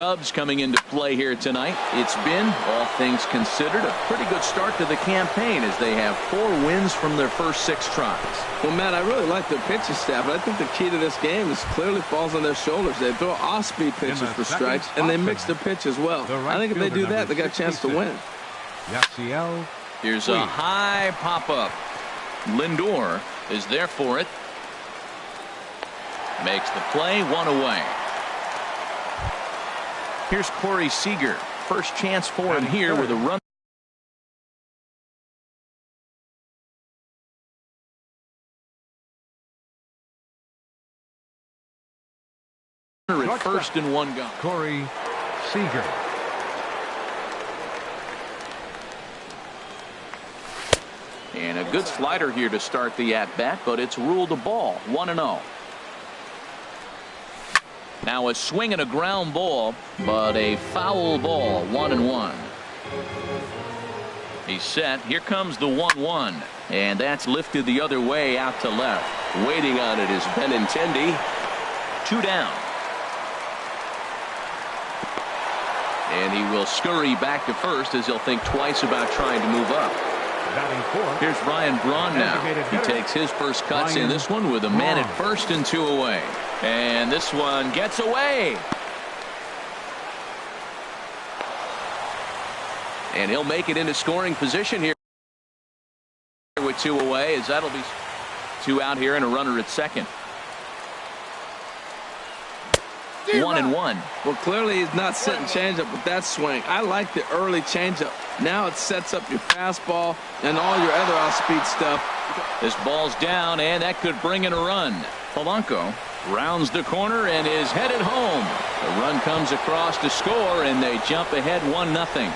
Cubs coming into play here tonight. It's been, all things considered, a pretty good start to the campaign as they have 4 wins from their first 6 tries. Well, Matt, I really like their pitching staff, but I think the key to this game is clearly falls on their shoulders. They throw off-speed pitches for strikes, and they mix their pitch as well. I think if they do that, they got a chance to win. Here's a high pop-up. Lindor is there for it. Makes the play, 1 away. Here's Corey Seager. First chance for him here with a run. At first and 1 gone. Corey Seager. And a good slider here to start the at-bat, but it's ruled a ball. 1-0. Now a swing and a ground ball, but a foul ball. 1-1. He's set. Here comes the 1-1, and that's lifted the other way out to left. Waiting on it is Benintendi. 2 down. And he will scurry back to first as he'll think twice about trying to move up. Here's Ryan Braun now. He takes his first cuts in this one with a man at first and 2 away. And this one gets away. And he'll make it into scoring position here with 2 away, as that'll be 2 out here and a runner at second. 1-1. Well, clearly he's not setting changeup with that swing. I like the early changeup. Now it sets up your fastball and all your other off-speed stuff. This ball's down, and that could bring in a run. Polanco rounds the corner and is headed home. The run comes across to score, and they jump ahead 1-0.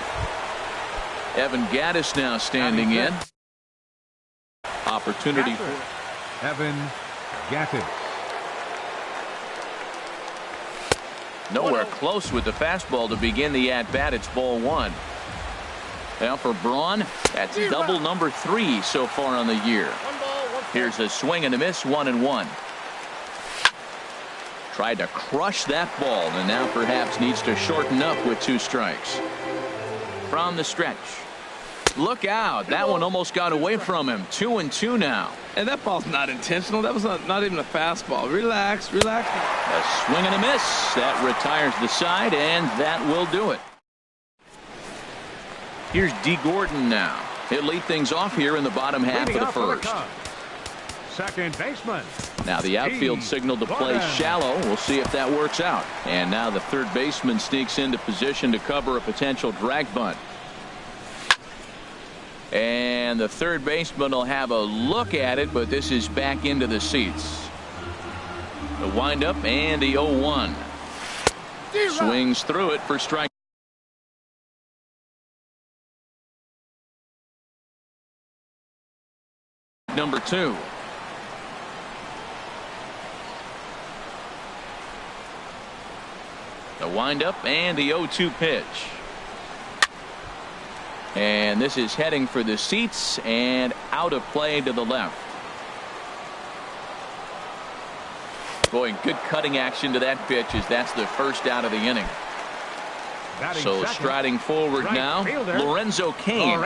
Evan Gattis now standing in. Opportunity for Evan Gattis. Nowhere close with the fastball to begin the at-bat. It's ball 1. Now for Braun, that's double number 3 so far on the year. Here's a swing and a miss. 1-1. Tried to crush that ball, and now perhaps needs to shorten up with 2 strikes. From the stretch. Look out. That one almost got away from him. 2-2 now. And that ball's not intentional. That was not even a fastball. Relax, relax. A swing and a miss. That retires the side, and that will do it. Here's D. Gordon now. He'll lead things off here in the bottom half of the first. Second baseman. Now the outfield signal to play shallow. We'll see if that works out. And now the third baseman sneaks into position to cover a potential drag bunt. And the third baseman will have a look at it, but this is back into the seats. The windup and the 0-1. Swings through it for strike. Number 2. The windup and the 0-2 pitch. And this is heading for the seats and out of play to the left. Boy, good cutting action to that pitch as that's the first out of the inning. So striding forward now, Lorenzo Cain.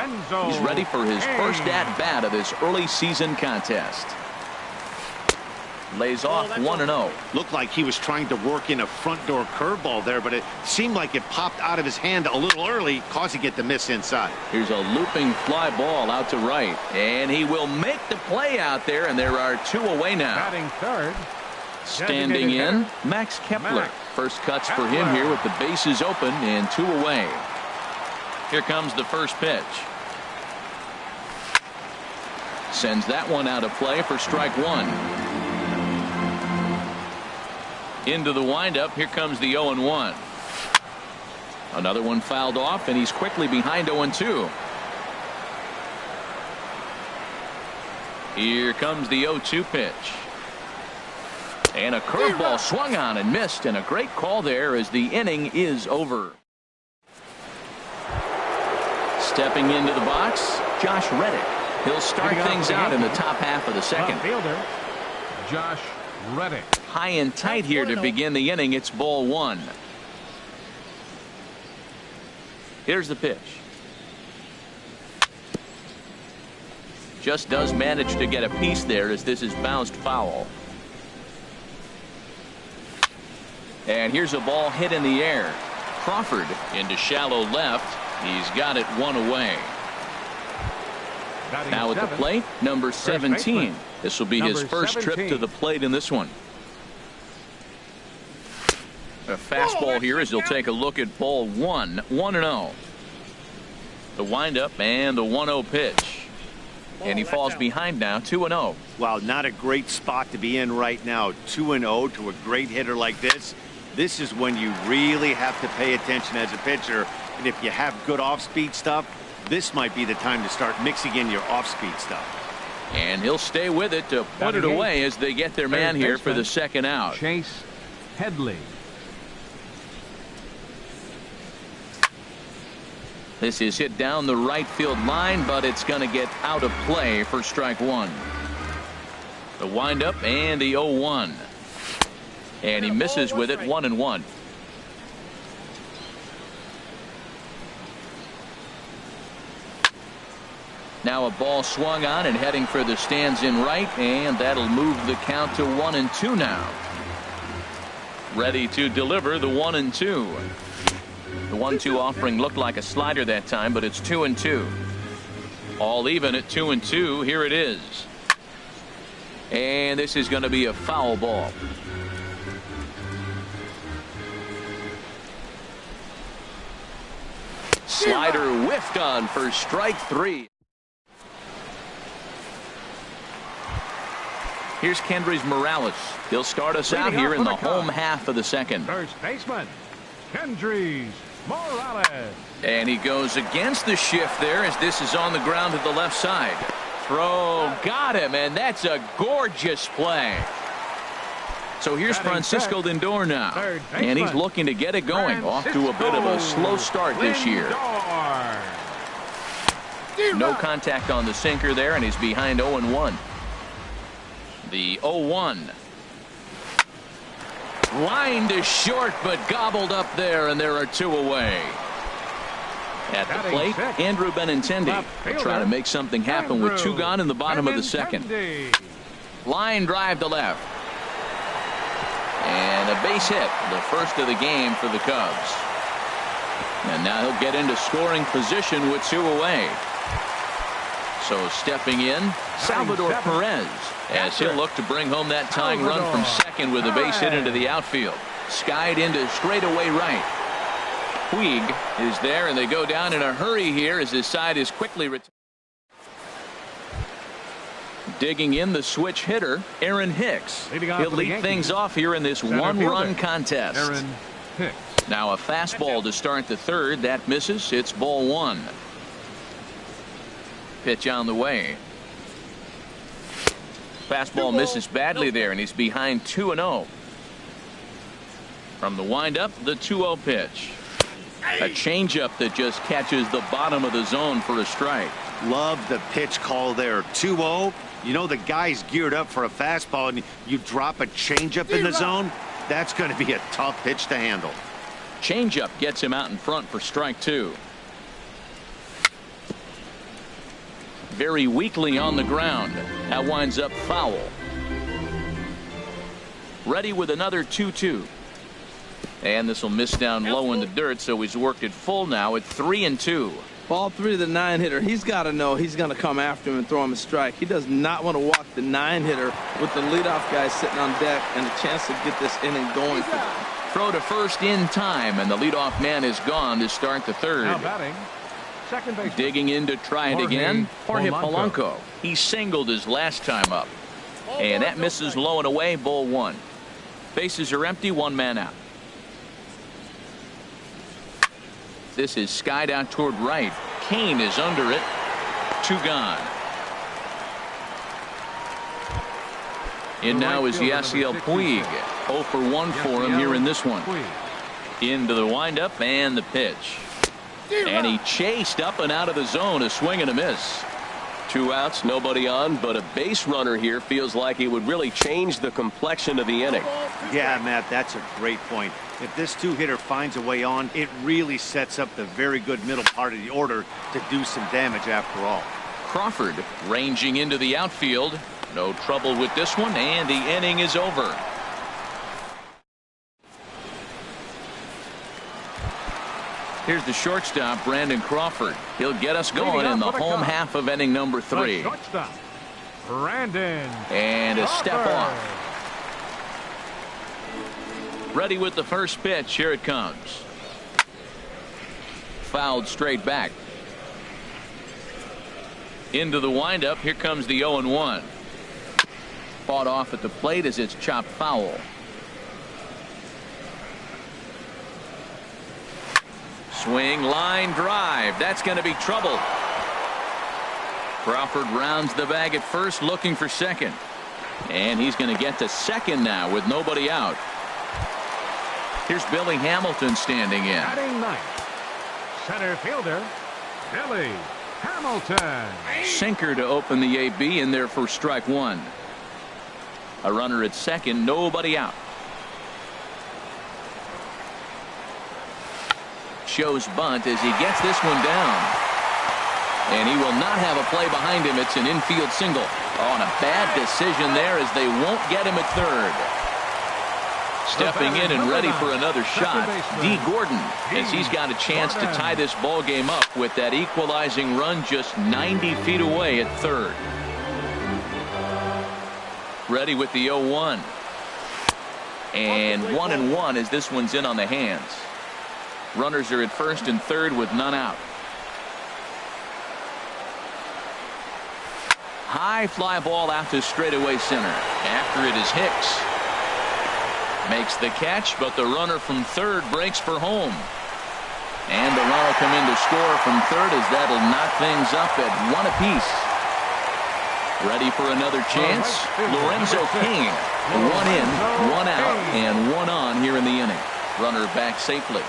He's ready for his first at-bat of this early season contest. Lays off 1-0. Looked like he was trying to work in a front door curveball there, but it seemed like it popped out of his hand a little early, causing it to miss inside. Here's a looping fly ball out to right, and he will make the play out there, and there are 2 away now. Batting third. Standing in, Max Kepler. First cuts for him here with the bases open and 2 away. Here comes the first pitch. Sends that one out of play for strike 1. Into the windup. Here comes the 0-1. Another one fouled off, and he's quickly behind 0-2. Here comes the 0-2 pitch. And a curveball swung on and missed, and a great call there as the inning is over. Stepping into the box, Josh Reddick. He'll start things out in the top half of the second. Fielder, Josh Reddick. High and tight here to begin the inning. It's ball 1. Here's the pitch. Just does manage to get a piece there as this is bounced foul. And here's a ball hit in the air. Crawford into shallow left. He's got it one away. Now at the plate, number 17. This will be his first trip to the plate in this one. A fastball here as he'll take a look at ball 1. 1-0. The windup and the 1-0 pitch. And he falls behind now, 2-0. Wow, not a great spot to be in right now. 2-0 to a great hitter like this. This is when you really have to pay attention as a pitcher. And if you have good off-speed stuff, this might be the time to start mixing in your off-speed stuff. And he'll stay with it to put it away as they get their man here for the second out. Chase Headley. This is hit down the right field line, but it's going to get out of play for strike one. The windup and the 0-1. And he misses with it, 1-1. Now a ball swung on and heading for the stands in right, and that'll move the count to 1-2 now. Ready to deliver the 1-2. The 1-2 offering looked like a slider that time, but it's 2-2. All even at 2-2. Here it is. And this is going to be a foul ball. Slider whiffed on for strike 3. Here's Kendrys Morales. He'll start us out here in the home half of the second. First baseman, Kendrys Morales. And he goes against the shift there as this is on the ground to the left side. Throw got him, and that's a gorgeous play. So here's Francisco Lindor now, and he's looking to get it going. Off to a bit of a slow start this year. No contact on the sinker there, and he's behind 0-1. The 0-1. Line to short, but gobbled up there, and there are two away. At the plate, Andrew Benintendi will try to make something happen with two gone in the bottom of the second. Line drive to left. And a base hit, the first of the game for the Cubs. And now he'll get into scoring position with two away. So stepping in, Salvador Perez, as he'll look to bring home that tying run from second with a base hit into the outfield. Skied into straightaway right. Puig is there, and they go down in a hurry here as his side is quickly retired. Digging in the switch hitter, Aaron Hicks. He'll lead things off here in this one-run contest. Aaron Hicks. Now a fastball to start the third. That misses. It's ball one. Pitch on the way. Fastball misses badly there, and he's behind 2-0. From the windup, the 2-0 pitch. A changeup that just catches the bottom of the zone for a strike. Love the pitch call there. 2-0. You know the guy's geared up for a fastball, and you drop a changeup in the zone. That's going to be a tough pitch to handle. Changeup gets him out in front for strike two. Very weakly on the ground. That winds up foul. Ready with another 2-2. And this will miss down low in the dirt, so he's worked it full now at 3-2. Ball 3 to the 9-hitter. He's got to know he's going to come after him and throw him a strike. He does not want to walk the 9-hitter with the leadoff guy sitting on deck and a chance to get this inning going for them. Throw to first in time, and the leadoff man is gone to start the third. Now batting, second base. Digging in to try it again, Jorge Polanco. He singled his last time up. And that misses low and away, ball one. Bases are empty, one man out. This is skied out toward right. Kane is under it. Two gone. In now is Yasiel Puig. 0 for 1 for him here in this one. Into the windup and the pitch. And he chased up and out of the zone. A swing and a miss. 2 outs, nobody on, but a base runner here feels like he would really change the complexion of the inning. Yeah, Matt, that's a great point. If this two-hitter finds a way on, it really sets up the very good middle part of the order to do some damage after all. Crawford ranging into the outfield. No trouble with this one, and the inning is over. Here's the shortstop, Brandon Crawford. He'll get us going in the home half of inning number 3. Shortstop, Brandon. And a step off. Ready with the first pitch. Here it comes. Fouled straight back. Into the windup. Here comes the 0-1. Fought off at the plate as it's chopped foul. Swing, line drive. That's going to be trouble. Crawford rounds the bag at first, looking for second. And he's going to get to second now with nobody out. Here's Billy Hamilton standing in. Batting ninth, center fielder, Billy Hamilton. Sinker to open the AB in there for strike 1. A runner at second, nobody out. Shows bunt as he gets this one down. And he will not have a play behind him. It's an infield single. Oh, and a bad decision there as they won't get him at third. Stepping in and ready for another shot, D. Gordon, as he's got a chance to tie this ball game up with that equalizing run just 90 feet away at third. Ready with the 0-1. And 1-1 as this one's in on the hands. Runners are at first and third with none out. High fly ball out to straightaway center. After it is Hicks. Makes the catch, but the runner from third breaks for home. And the run will come in to score from third as that'll knock things up at 1 apiece. Ready for another chance. Lorenzo King. 1 in, 1 out, and 1 on here in the inning. Runner back safely.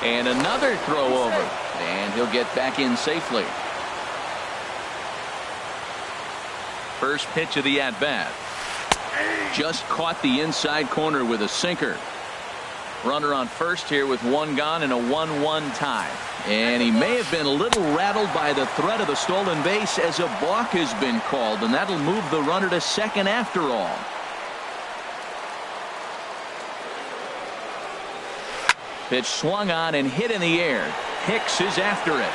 And another throw over. And he'll get back in safely. First pitch of the at-bat. Just caught the inside corner with a sinker. Runner on first here with 1 gone and a 1-1 tie. And he may have been a little rattled by the threat of the stolen base as a balk has been called, and that'll move the runner to second after all. Pitch swung on and hit in the air. Hicks is after it.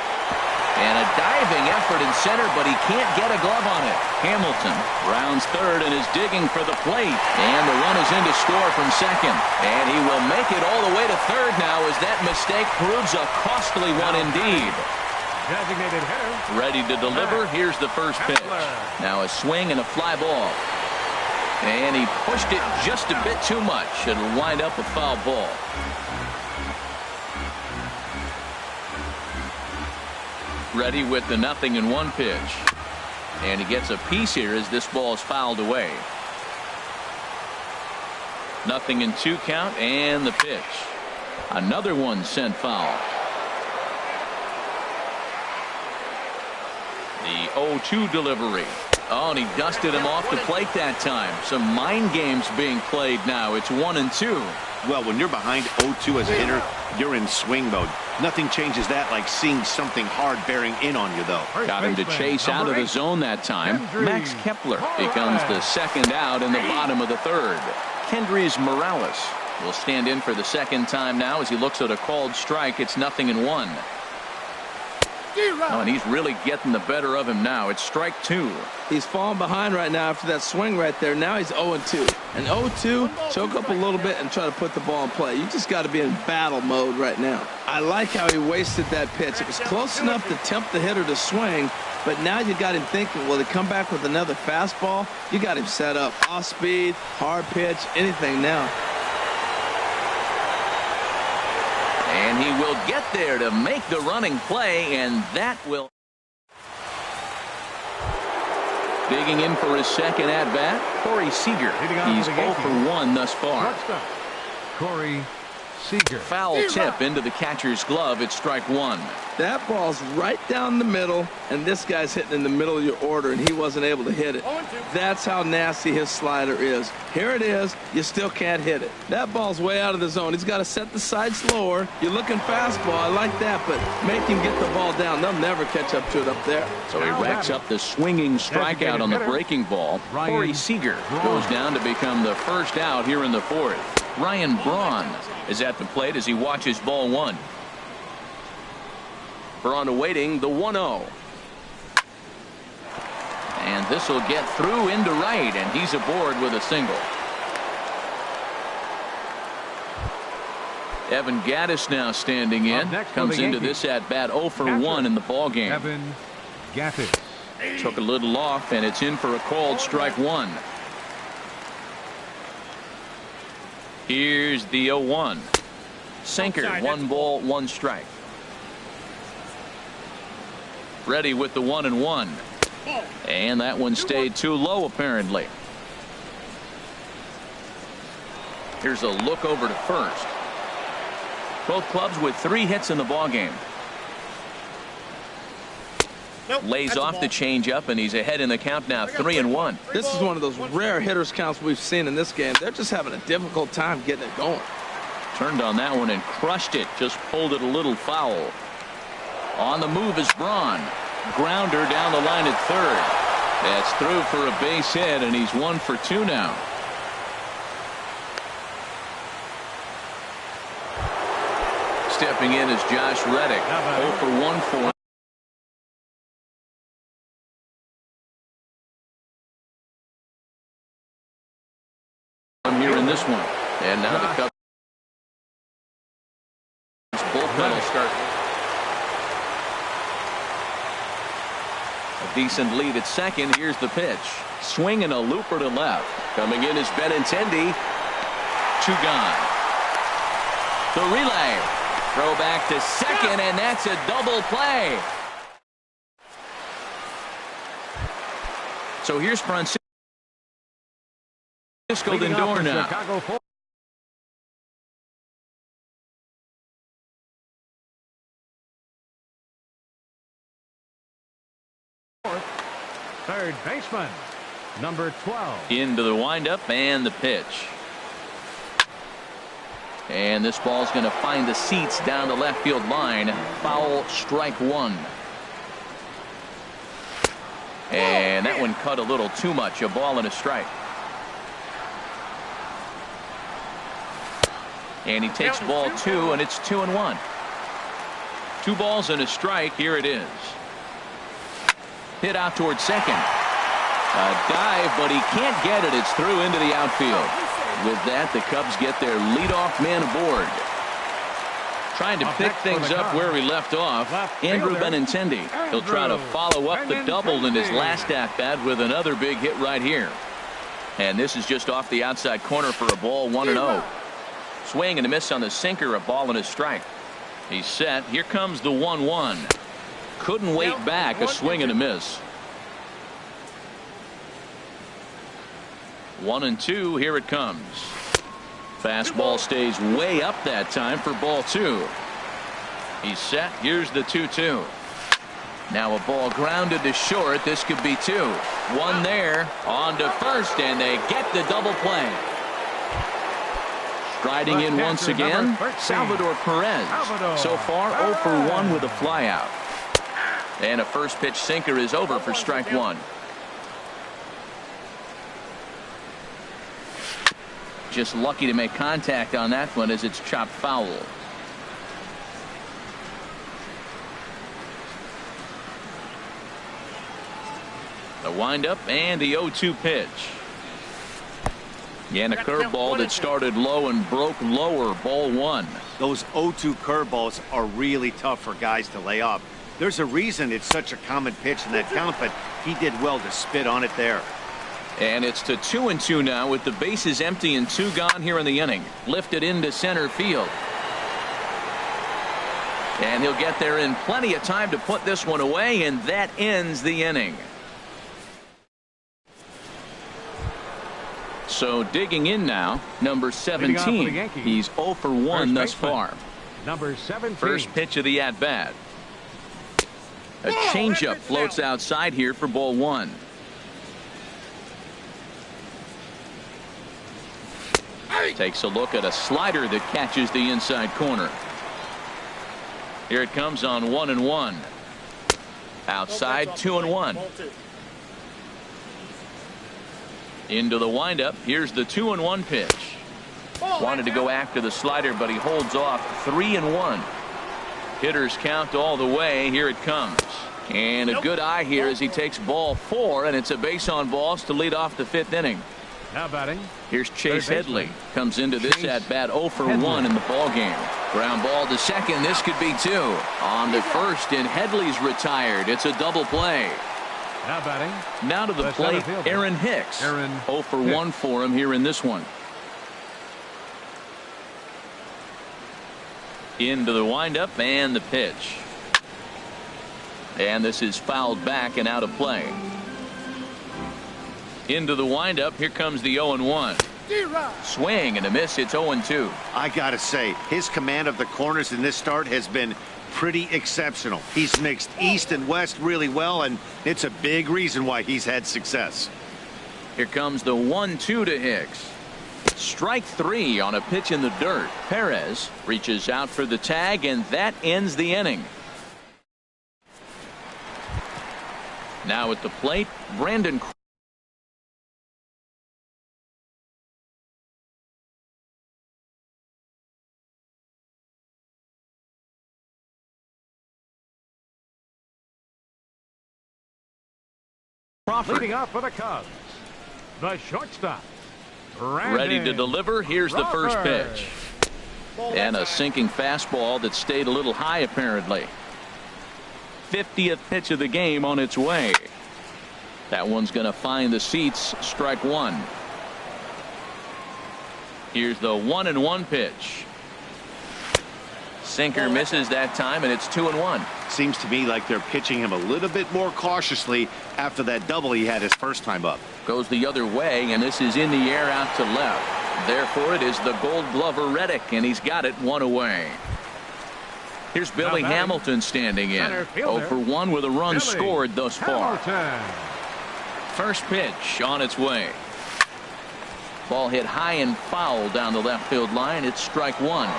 And a diving effort in center, but he can't get a glove on it. Hamilton rounds third and is digging for the plate. And the run is in to score from second. And he will make it all the way to third now as that mistake proves a costly one indeed. Designated hitter. Ready to deliver. Here's the first pitch. Now a swing and a fly ball. And he pushed it just a bit too much. It'll wind up a foul ball. Ready with the 0-1 pitch. And he gets a piece here as this ball is fouled away. 0-2 count and the pitch. Another one sent foul. The 0-2 delivery. Oh, and he dusted him off the plate that time. Some mind games being played now. It's 1-2. Well, when you're behind 0-2 as a hitter, you're in swing mode. Nothing changes that like seeing something hard bearing in on you, though. Got him to chase out of the zone that time. Max Kepler becomes the second out in the bottom of the third. Kendrys Morales will stand in for the second time now as he looks at a called strike. It's 0-1. Oh, and he's really getting the better of him now. It's strike 2. He's falling behind right now after that swing right there. Now he's 0-2. And 0-2, choke up a little bit and try to put the ball in play. You just got to be in battle mode right now. I like how he wasted that pitch. It was close enough to tempt the hitter to swing, but now you got him thinking, will he come back with another fastball? You got him set up. Off speed, hard pitch, anything now. And he will get there to make the running play, and that will. Digging in for his second at-bat, Corey Seager. He's 0 for 1 thus far. Corey Seager. Foul tip into the catcher's glove. It's strike one. That ball's right down the middle, and this guy's hitting in the middle of your order, and he wasn't able to hit it. That's how nasty his slider is. Here it is. You still can't hit it. That ball's way out of the zone. He's got to set the side slower. You're looking fastball. I like that, but make him get the ball down. They'll never catch up to it up there. So he racks up the swinging strikeout on the breaking ball. Corey Seager goes down to become the first out here in the fourth. Ryan Braun is at the plate as he watches ball one. Braun awaiting the 1-0. And this will get through into right, and he's aboard with a single. Evan Gattis now standing in. Comes into this at bat 0 for 1 in the ball game. Evan Gattis. Took a little off, and it's in for a called strike one. Here's the 0-1. Sinker, 1 ball, 1 strike. Ready with the 1-1. And that one stayed too low, apparently. Here's a look over to first. Both clubs with 3 hits in the ballgame. Lays off the changeup, and he's ahead in the count now, 3-1. This is one of those rare hitters counts we've seen in this game. They're just having a difficult time getting it going. Turned on that one and crushed it. Just pulled it a little foul. On the move is Braun. Grounder down the line at third. That's through for a base hit, and he's 1 for 2 now. Stepping in is Josh Reddick. 0 for 1 for him. Here in this one. And now the Cubs bullpen will start. A decent lead at second. Here's the pitch. Swing and a looper to left. Coming in is Benintendi. 2 gone. The relay. Throw back to second, and that's a double play. So here's Francisco Lindor now. Third baseman, number 12. Into the windup and the pitch. And this ball's going to find the seats down the left field line. Foul, strike one. And that one cut a little too much. A ball and a strike. And he takes ball 2, and it's 2-1. 2 balls and a strike. Here it is. Hit out towards second. A dive, but he can't get it. It's through into the outfield. With that, the Cubs get their leadoff man aboard. Trying to pick things up where we left off. Andrew Benintendi. He'll try to follow up the double in his last at-bat with another big hit right here. And this is just off the outside corner for a ball, 1-0. Swing and a miss on the sinker, a ball and a strike. He's set. Here comes the 1-1. Couldn't wait back. A swing and a miss. 1-2. Here it comes. Fastball stays way up that time for ball 2. He's set. Here's the 2-2. Now a ball grounded to short. This could be 2. 1 there. On to first, and they get the double play. Striding in once again, Salvador Perez. So far 0 for 1 with a flyout. And a first pitch sinker is over for strike 1. Just lucky to make contact on that one as it's chopped foul. The windup and the 0-2 pitch. And a curveball that started low and broke lower, ball 1. Those 0-2 curveballs are really tough for guys to lay off. There's a reason it's such a common pitch in that count, but he did well to spit on it there. And it's to 2-2 now with the bases empty and 2 gone here in the inning. Lifted into center field. And he'll get there in plenty of time to put this one away, and that ends the inning. So digging in now, number 17. He's 0 for 1 thus far. Number 17. First pitch of the at-bat. A changeup floats outside here for ball 1. Takes a look at a slider that catches the inside corner. Here it comes on 1-1. Outside 2-1. Into the windup. Here's the 2-1 pitch. Wanted to go after the slider, but he holds off. 3-1. Hitters count all the way. Here it comes. And a good eye here as he takes ball 4, and it's a base on balls to lead off the 5th inning. Now batting. Here's Chase Headley. Comes into this at bat 0 for 1 in the ball game. Ground ball to second. This could be 2. On to first, and Headley's retired. It's a double play. Now batting. Now to the plate, Aaron Hicks. 0 for 1 for him here in this one. Into the windup and the pitch. And this is fouled back and out of play. Into the windup. Here comes the 0-1. Swing and a miss. It's 0-2. I gotta say, his command of the corners in this start has been pretty exceptional. He's mixed east and west really well, and it's a big reason why he's had success. Here comes the 1-2 to Hicks. Strike 3 on a pitch in the dirt. Perez reaches out for the tag, and that ends the inning. Now at the plate, Brandon Leading off for the Cubs, the shortstop. Ready to deliver. Here's the first pitch. And a sinking fastball that stayed a little high apparently. 50th pitch of the game on its way. That one's going to find the seats. Strike 1. Here's the 1-1 pitch. Sinker misses that time, and it's 2-1. Seems to me like they're pitching him a little bit more cautiously after that double he had his first time up. Goes the other way, and this is in the air out to left. Therefore, it is the Gold Glover Reddick, and he's got it 1 away. Here's Billy Hamilton standing in. 0 for 1 with a run scored thus far. First pitch on its way. Ball hit high and foul down the left field line. It's strike 1.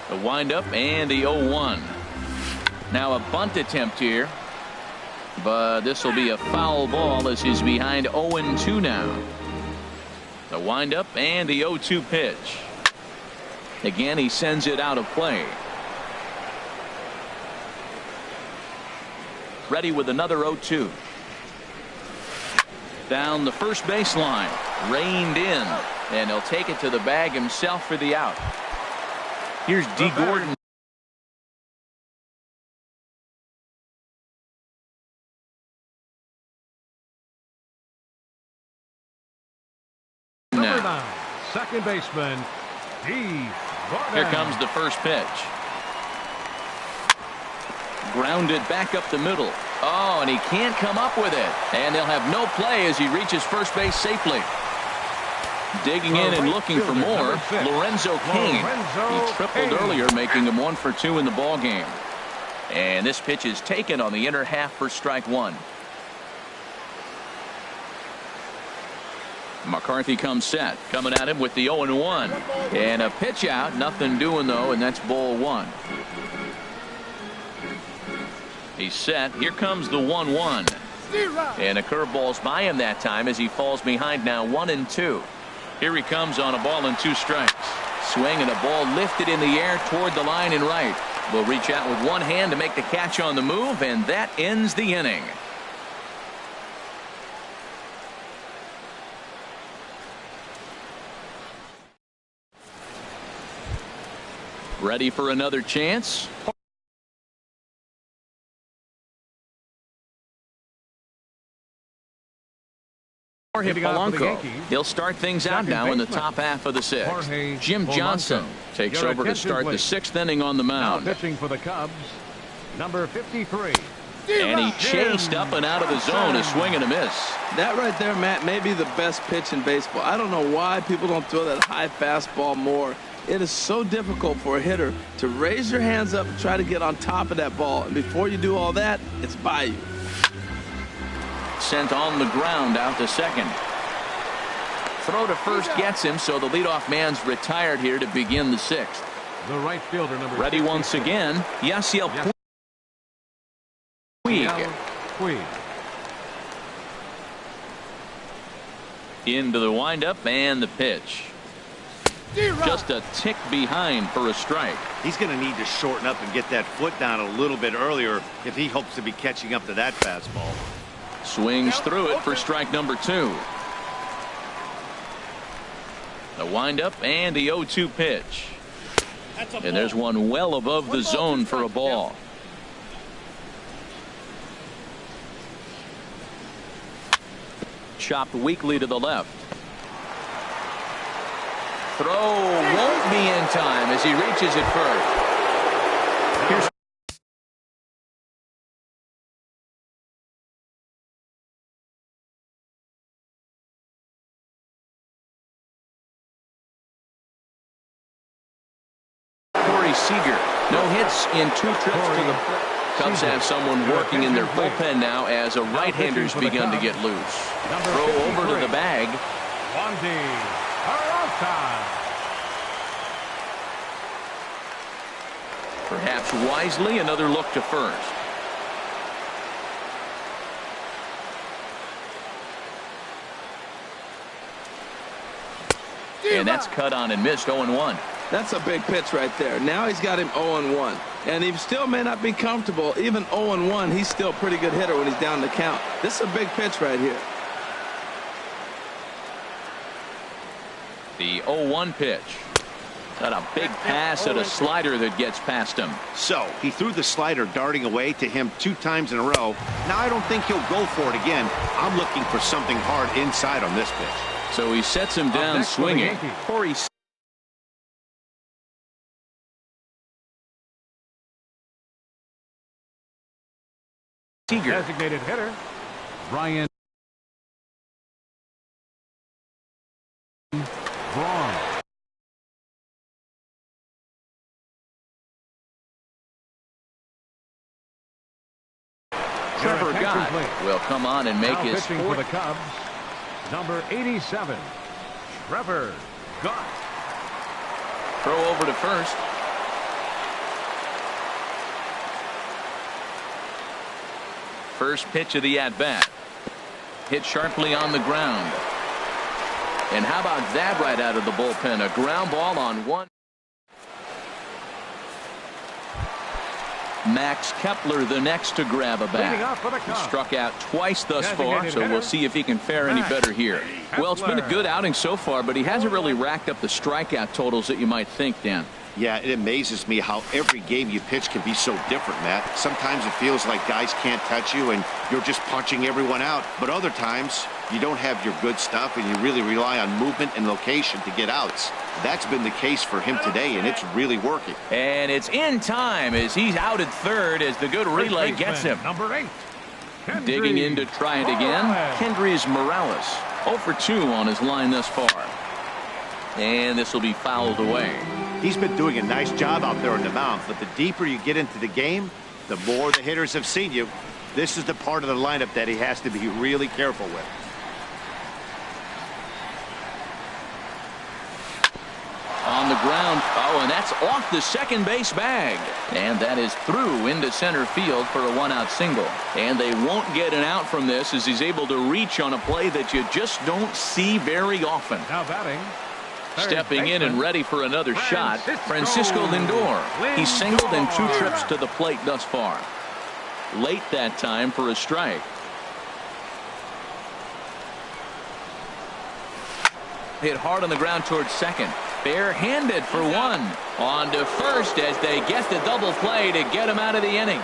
The windup and the 0-1. Now a bunt attempt here, but this will be a foul ball as he's behind 0-2 now. The windup and the 0-2 pitch. Again, he sends it out of play. Ready with another 0-2. Down the first baseline, reined in, and he'll take it to the bag himself for the out. Here's D. Gordon. Now, second baseman, D. Gordon. Here comes the first pitch. Grounded back up the middle. Oh, and he can't come up with it. And they'll have no play as he reaches first base safely. Digging in and looking for more, Lorenzo Cain. He tripled earlier, making him 1 for 2 in the ball game. And this pitch is taken on the inner half for strike 1. McCarthy comes set, coming at him with the 0-1. And a pitch out, nothing doing though, and that's ball 1. He's set. Here comes the 1-1. And a curveball's by him that time as he falls behind now 1-2. Here he comes on a ball and 2 strikes. Swing and a ball lifted in the air toward the line and right. Will reach out with one hand to make the catch on the move, and that ends the inning. Ready for another chance? Polanco. He'll start things out now in the top half of the 6th. Jim Johnson takes over to start the 6th inning on the mound. Now pitching for the Cubs, number 53. And he chased up and out of the zone, a swing and a miss. That right there, Matt, may be the best pitch in baseball. I don't know why people don't throw that high fastball more. It is so difficult for a hitter to raise your hands up and try to get on top of that ball. And before you do all that, it's by you. Sent on the ground out to second. Throw to first gets him, so the leadoff man's retired here to begin the sixth. The right fielder, number ready once again, Yasiel Puig. Into the windup and the pitch. Just a tick behind for a strike. He's going to need to shorten up and get that foot down a little bit earlier if he hopes to be catching up to that fastball. Swings through it for strike number 2. The windup and the 0-2 pitch. And there's one well above the zone for a ball. Chopped weakly to the left. Throw won't be in time as he reaches it first. Here's Seager. No hits in 2 trips to the plate. Cubs have someone working in their bullpen now as a right-hander's begun to get loose. Throw over to the bag. Perhaps wisely, another look to first. And that's cut on and missed. 0-1. That's a big pitch right there. Now he's got him 0-1. And he still may not be comfortable. Even 0-1, he's still a pretty good hitter when he's down the count. This is a big pitch right here. The 0-1 pitch. Got a big pass at a slider that gets past him. So he threw the slider darting away to him 2 times in a row. Now I don't think he'll go for it again. I'm looking for something hard inside on this pitch. So he sets him down swinging. Corey Seager. Designated hitter, Ryan Braun. Trevor Gott will come on and make his pitching for the Cubs, number 87, Trevor Gott. Throw over to first. First pitch of the at-bat. Hit sharply on the ground. And how about that right out of the bullpen? A ground ball on one. Max Kepler the next to grab a bat. He struck out twice thus far, so we'll see if he can fare any better here. Well, it's been a good outing so far, but he hasn't really racked up the strikeout totals that you might think, Dan. Yeah, it amazes me how every game you pitch can be so different, Matt. Sometimes it feels like guys can't touch you and you're just punching everyone out. But other times you don't have your good stuff and you really rely on movement and location to get outs. That's been the case for him today, and it's really working. And it's in time as he's out at third as the good relay gets him. Number 8. Digging in to try it again. Kendrys Morales. 0 for 2 on his line thus far. And this will be fouled away. He's been doing a nice job out there on the mound, but the deeper you get into the game, the more the hitters have seen you. This is the part of the lineup that he has to be really careful with. On the ground. Oh, and that's off the second base bag. And that is through into center field for a 1-out single. And they won't get an out from this as he's able to reach on a play that you just don't see very often. Now batting. Stepping in and ready for another shot, Francisco Lindor. He's singled in 2 trips to the plate thus far. Late that time for a strike. Hit hard on the ground towards second. Barehanded for 1. On to first as they get the double play to get him out of the inning.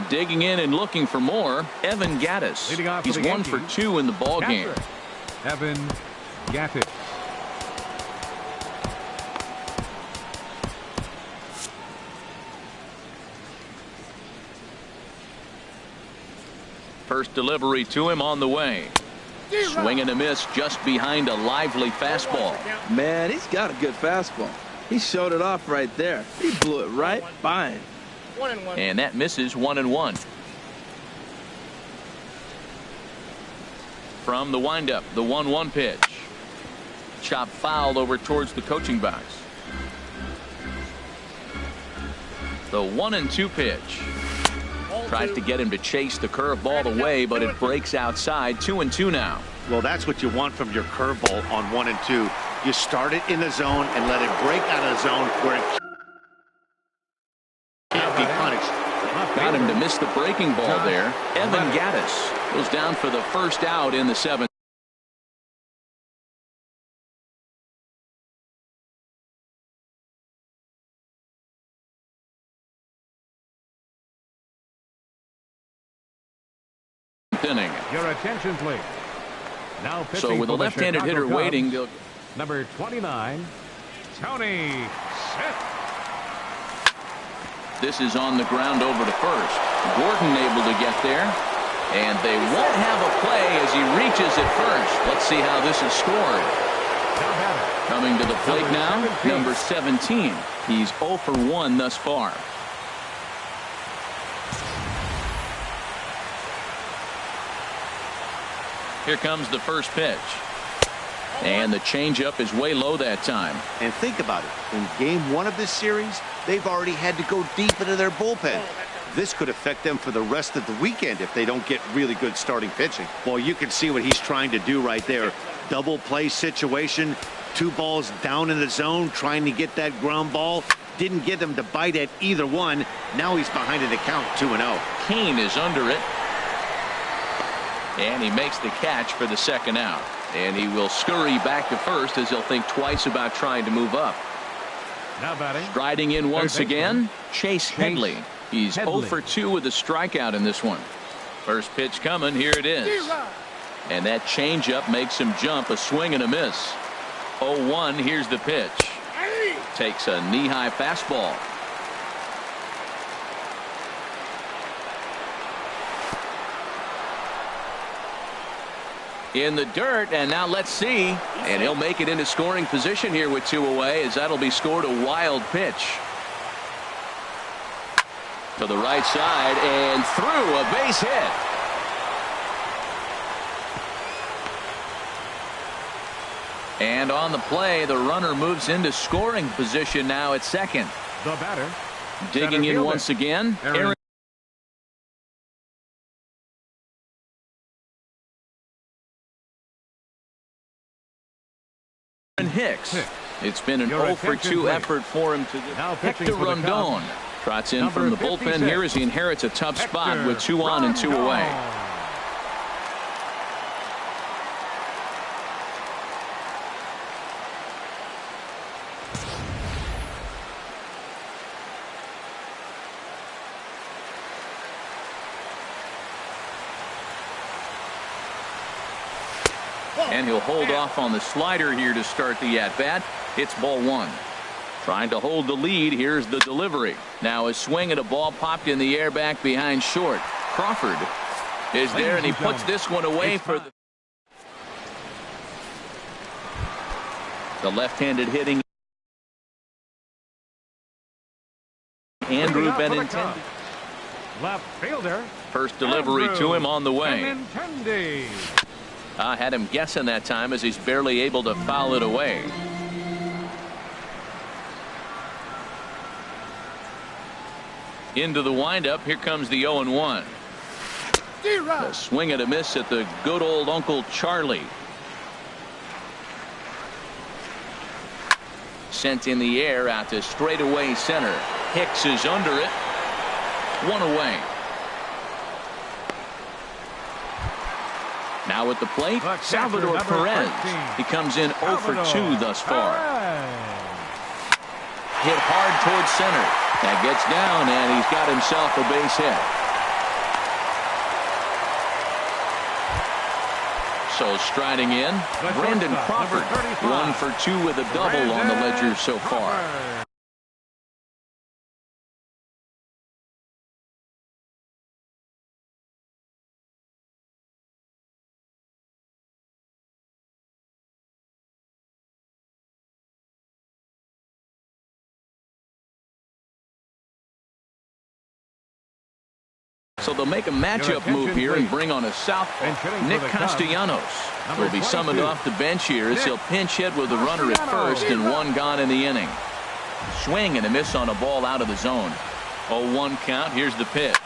Digging in and looking for more, Evan Gattis. He's 1 for 2 in the ball game. Evan Gattis. First delivery to him on the way. Swing and a miss just behind a lively fastball. Man, he's got a good fastball. He showed it off right there. He blew it right by him. And that misses 1-1. From the windup, the 1-1 pitch. Chop foul over towards the coaching box. The 1-2 pitch. Tries to get him to chase the curveball away, but it breaks outside. 2-2 now. Well, that's what you want from your curveball on 1 and 2. You start it in the zone and let it break out of the zone where it can't be punished. Got him to miss the breaking ball there. Evan Gaddis goes down for the first out in the 7th. Inning. Your attention, please. Now pitching so with a left-handed hitter Cubs, waiting, they'll... number 29, Tony Smith. This is on the ground over to first. Gordon able to get there, and they won't have a play as he reaches at first. Let's see how this is scored. Coming to the plate now, number 17. He's 0 for 1 thus far. Here comes the first pitch. And the changeup is way low that time. And think about it. In game 1 of this series, they've already had to go deep into their bullpen. This could affect them for the rest of the weekend if they don't get really good starting pitching. Well, you can see what he's trying to do right there. Double play situation. 2 balls down in the zone, trying to get that ground ball. Didn't get him to bite at either one. Now he's behind in the count, 2-0. Kane is under it. And he makes the catch for the second out. And he will scurry back to first as he'll think twice about trying to move up. Now batting. Striding in once again, Chase Headley. He's 0 for 2 with a strikeout in this one. First pitch coming. Here it is. And that changeup makes him jump. A swing and a miss. 0-1. Here's the pitch. Takes a knee-high fastball. In the dirt, and now let's see. And he'll make it into scoring position here with 2 away, as that'll be scored. A wild pitch to the right side and through, a base hit. And on the play, the runner moves into scoring position now at second. The batter, digging in once again, Aaron Hicks. It's been an 0 for 2 effort for him to Hector Rondon trots in from the bullpen here as he inherits a tough spot with 2 on and 2 away. And he'll hold off on the slider here to start the at-bat. It's ball 1. Trying to hold the lead. Here's the delivery. Now a swing at a ball popped in the air back behind short. Crawford is there, and he puts this one away for the left-handed hitting. Andrew Benintendi. Left fielder. First delivery to him on the way. Had him guessing that time as he's barely able to foul it away. Into the windup. Here comes the 0-1. A swing and a miss at the good old Uncle Charlie. Sent in the air out to straightaway center. Hicks is under it. 1 away. Now at the plate, Salvador Perez. He comes in 0 for 2 thus far. Hit hard towards center. That gets down, and he's got himself a base hit. So striding in, Brandon Crawford. 1 for 2 with a double on the ledger so far. So they'll make a matchup move here and bring on a southpaw. Nick Castellanos will be summoned off the bench here as he'll pinch hit with the runner at first and one gone in the inning. Swing and a miss on a ball out of the zone. 0-1 count. Here's the pitch.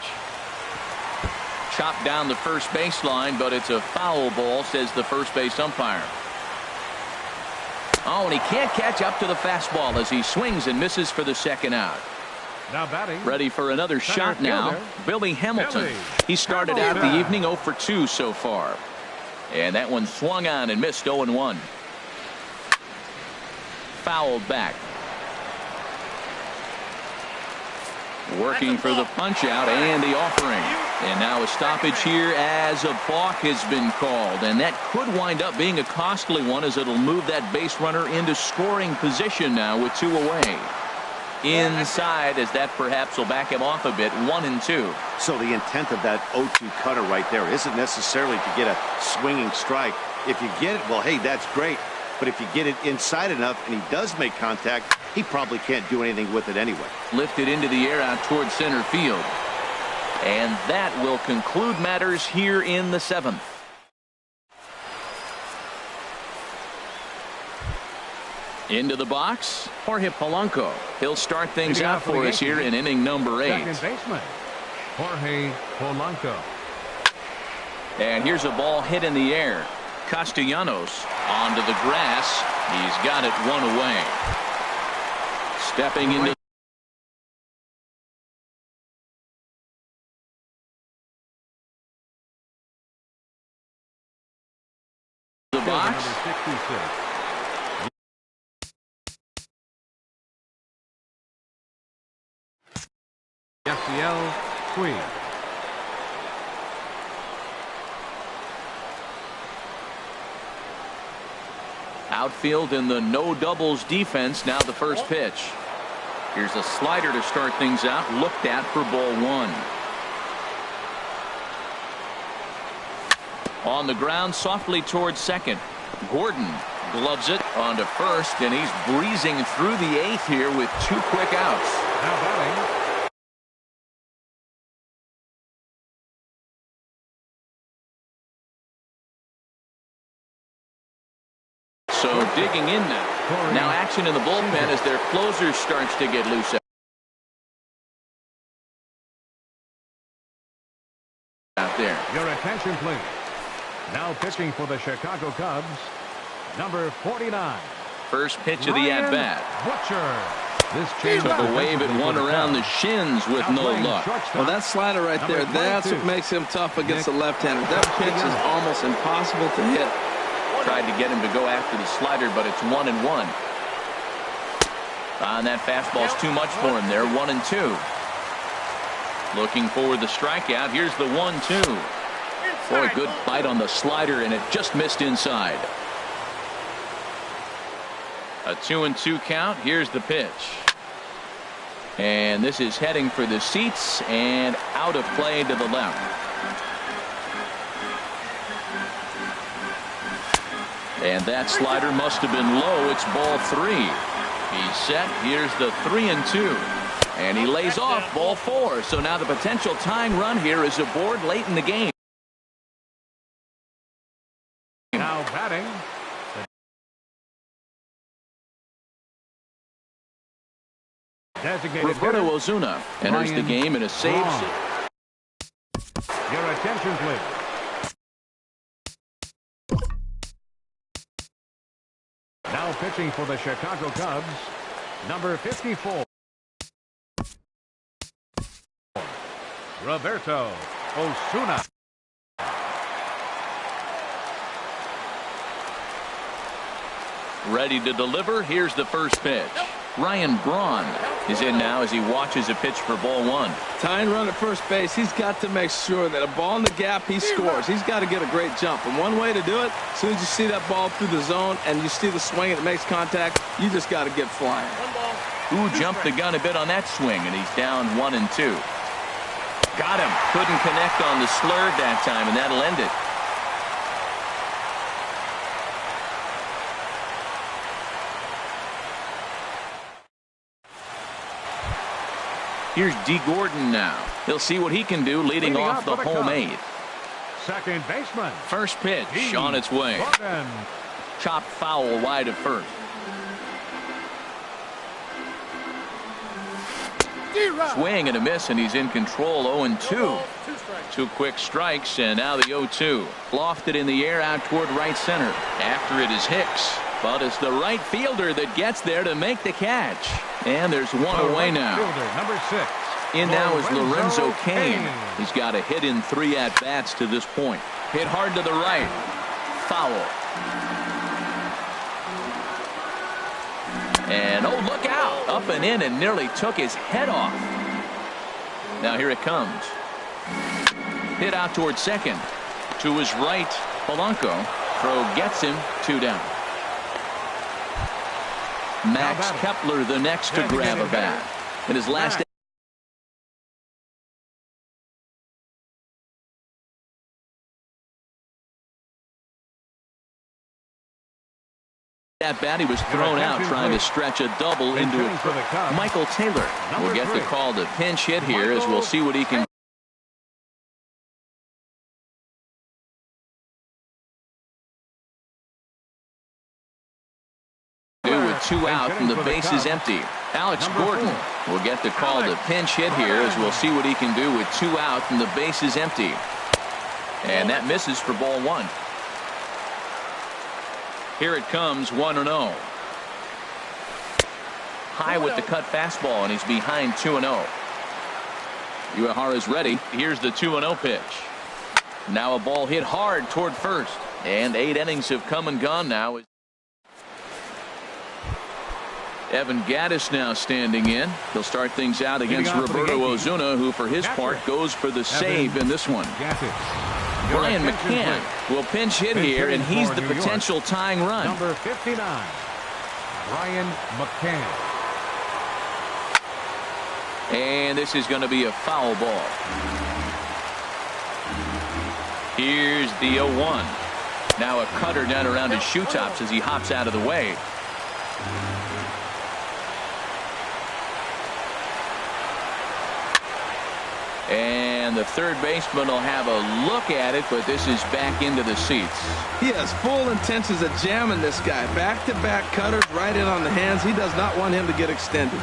Chopped down the first baseline, but it's a foul ball, says the first base umpire. Oh, and he can't catch up to the fastball as he swings and misses for the second out. Now batting. Ready for another shot now. Billy Hamilton. He started out the evening 0 for 2 so far. And that one swung on and missed 0-1. Fouled back. Working for the punch out and the offering. And now a stoppage here as a balk has been called. And that could wind up being a costly one as it'll move that base runner into scoring position now with 2 away. Inside as that perhaps will back him off a bit. 1-2. So the intent of that 0-2 cutter right there isn't necessarily to get a swinging strike. If you get it, well, hey, that's great. But if you get it inside enough and he does make contact, he probably can't do anything with it anyway. Lifted into the air out towards center field. And that will conclude matters here in the 7th. Into the box, Jorge Polanco. He'll start things out for us here in inning number 8. Second baseman, Jorge Polanco. And here's a ball hit in the air. Castellanos onto the grass. He's got it 1 away. Stepping into the box. Yasiel Puig. Outfield in the no doubles defense. Now the first pitch. Here's a slider to start things out. Looked at for ball 1. On the ground softly towards second. Gordon gloves it onto first, and he's breezing through the 8th here with 2 quick outs. Now batting. So digging in now. Now action in the bullpen as their closer starts to get loose out there. Your attention, please. Now pitching for the Chicago Cubs, number 49. First pitch of the at-bat. Butcher. This change Took a wave at one around the shins with no luck. Well, that slider right there, that's what makes him tough against the left-hander. That pitch is almost impossible to hit. Tried to get him to go after the slider, but it's 1-1. And that fastball's too much for him there. 1-2. Looking for the strikeout. Here's the 1-2. Boy, good bite on the slider, and it just missed inside. A 2-2 count. Here's the pitch. And this is heading for the seats and out of play to the left. And that slider must have been low. It's ball 3. He's set. Here's the 3-2. And he lays off ball 4. So now the potential tying run here is aboard late in the game. Now batting. Roberto Osuna enters the game in a save. Your attention, please. Now pitching for the Chicago Cubs, number 54. Roberto Osuna. Ready to deliver. Here's the first pitch. Ryan Braun is in now as he watches a pitch for ball 1. Tying run at first base. He's got to make sure that a ball in the gap, he scores. He's got to get a great jump. And one way to do it, as soon as you see that ball through the zone and you see the swing and it makes contact, you just got to get flying. Who jumped the gun a bit on that swing, and he's down 1-2. Got him. Couldn't connect on the slurve that time, and that'll end it. Here's D. Gordon now. He'll see what he can do leading off the home 8. Second baseman. First pitch on its way. Gordon. Chopped foul wide of first. Swing and a miss, and he's in control. 0-2. 2 quick strikes, and now the 0-2. Lofted in the air out toward right center. After it is Hicks, but it's the right fielder that gets there to make the catch. And there's one away now. Fielder, number 6. In now is Lorenzo Cain. He's got a hit in 3 at-bats to this point. Hit hard to the right. Foul. And oh, look out. Up and in and nearly took his head off. Now here it comes. Hit out towards second. To his right, Polanco. Throw gets him. 2 down. Max Kepler the next to grab a bat. In his last at bat, he was thrown out trying to stretch a double into it. Michael Taylor will get the call to pinch hit here, as we'll see what he can do with 2 out and the base is empty. Alex Gordon will get the call to pinch hit here, as we'll see what he can do with 2 out and the base is empty. And that misses for ball 1. Here it comes, 1-0. High with the cut fastball, and he's behind 2-0. Uehara's ready. Here's the 2-0 pitch. Now a ball hit hard toward first. And 8 innings have come and gone now. Evan Gattis now standing in. He'll start things out against Roberto Ozuna, who for his part goes for the save in this one. Brian McCann will pinch hit here, and he's the potential tying run. Number 59, Brian McCann. And this is going to be a foul ball. Here's the 0-1. Now a cutter down around his shoe tops as he hops out of the way. And the third baseman will have a look at it, but this is back into the seats. He has full intentions of jamming this guy. Back-to-back cutters right in on the hands. He does not want him to get extended.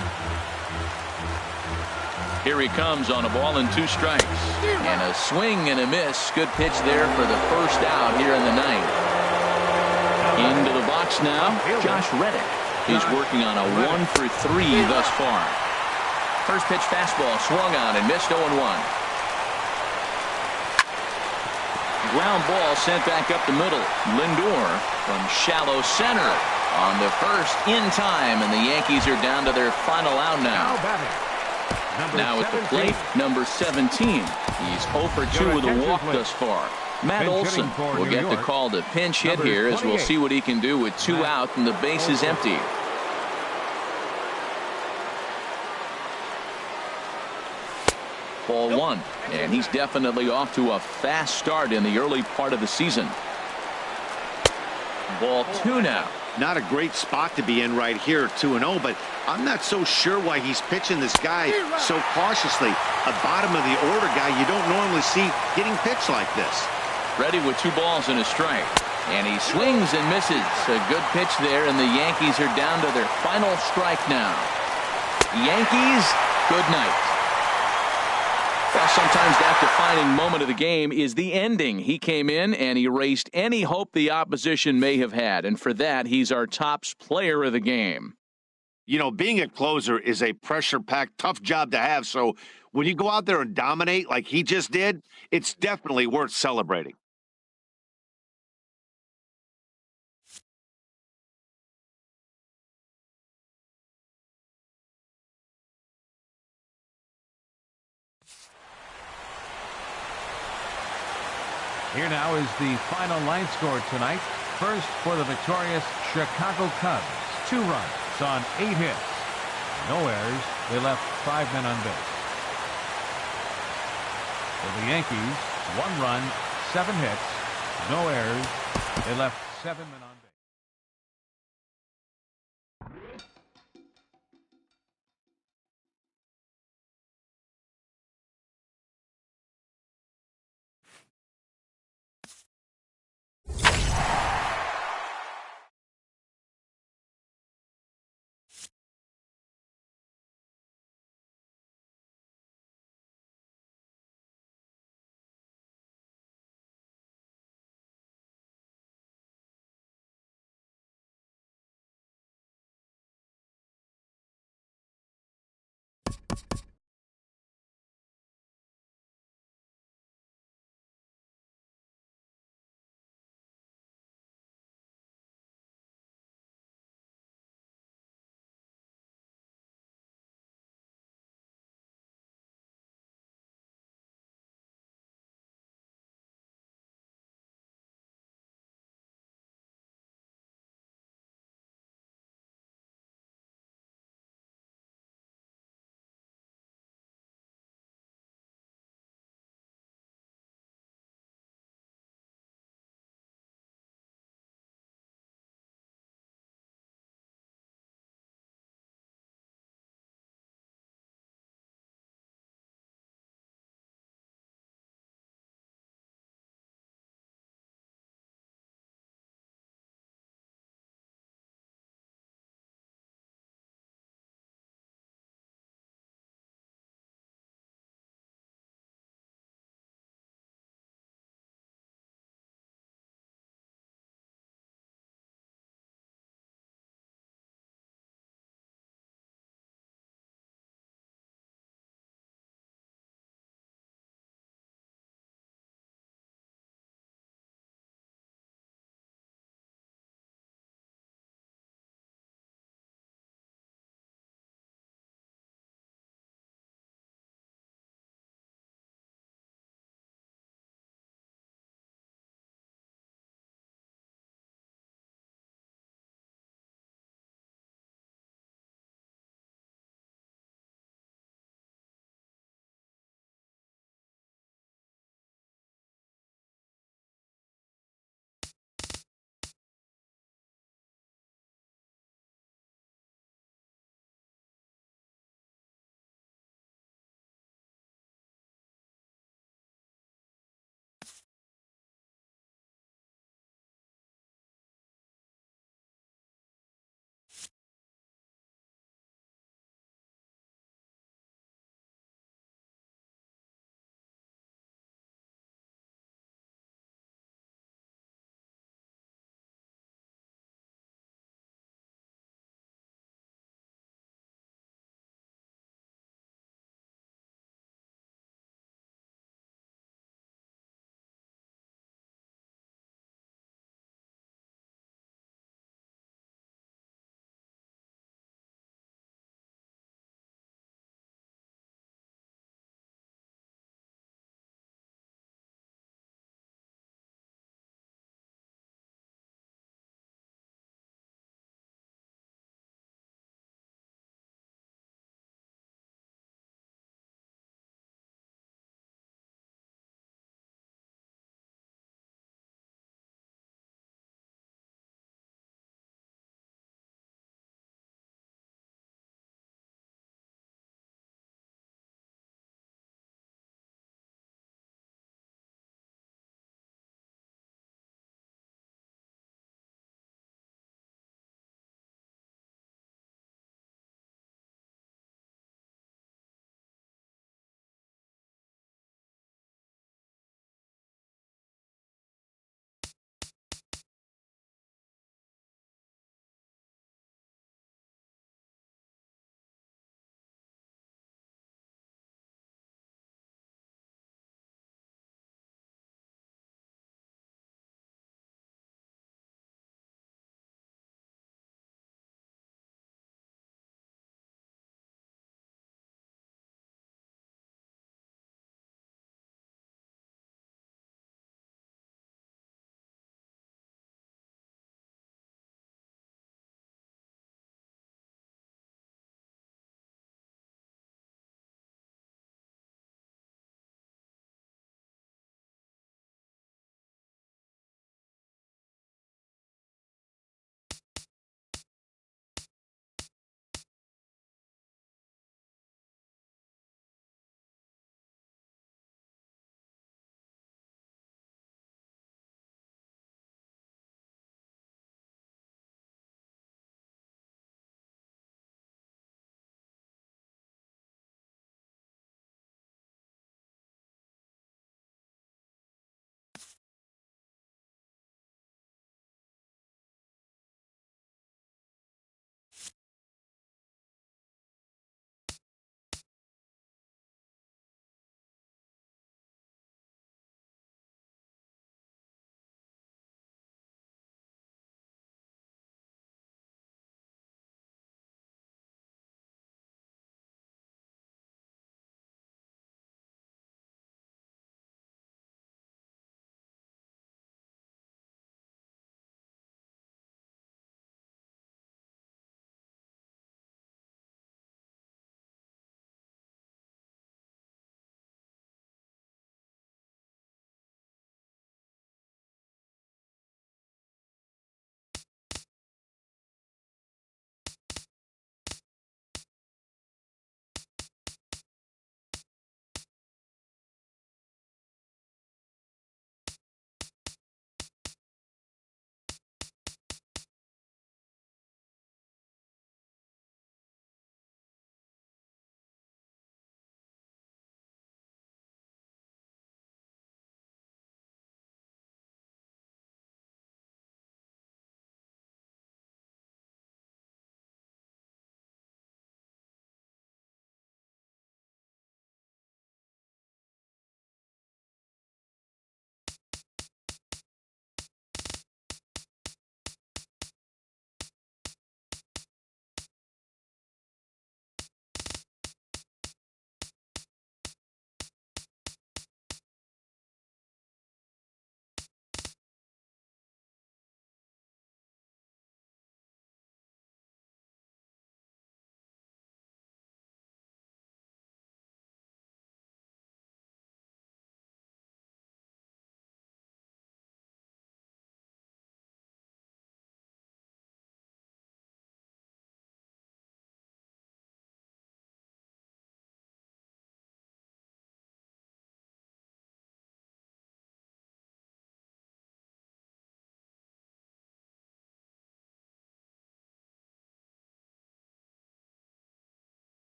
Here he comes on a ball and 2 strikes. And a swing and a miss. Good pitch there for the first out here in the 9th. Into the box now, Josh Reddick. He's working on a 1 for 3 thus far. First pitch fastball swung on and missed. 0-1. Ground ball sent back up the middle. Lindor from shallow center on the first in time, and the Yankees are down to their final out now. Now at the plate, number 17. He's 0 for 2 with a walk thus far. Matt Olson will get the call to pinch hit here, as we'll see what he can do with 2 out and the base is empty. Ball 1, and he's definitely off to a fast start in the early part of the season. Ball 2 now. Not a great spot to be in right here, 2-0, but I'm not so sure why he's pitching this guy so cautiously. A bottom of the order guy you don't normally see getting pitched like this. Ready with 2 balls and a strike. And he swings and misses. A good pitch there, and the Yankees are down to their final strike now. Yankees, good night. Well, sometimes that defining moment of the game is the ending. He came in and erased any hope the opposition may have had, and for that, he's our top player of the game. You know, being a closer is a pressure-packed, tough job to have, so when you go out there and dominate like he just did, it's definitely worth celebrating. Here now is the final line score tonight. First for the victorious Chicago Cubs. 2 runs on 8 hits. No errors. They left 5 men on base. For the Yankees, 1 run, 7 hits. No errors. They left 7 men on base.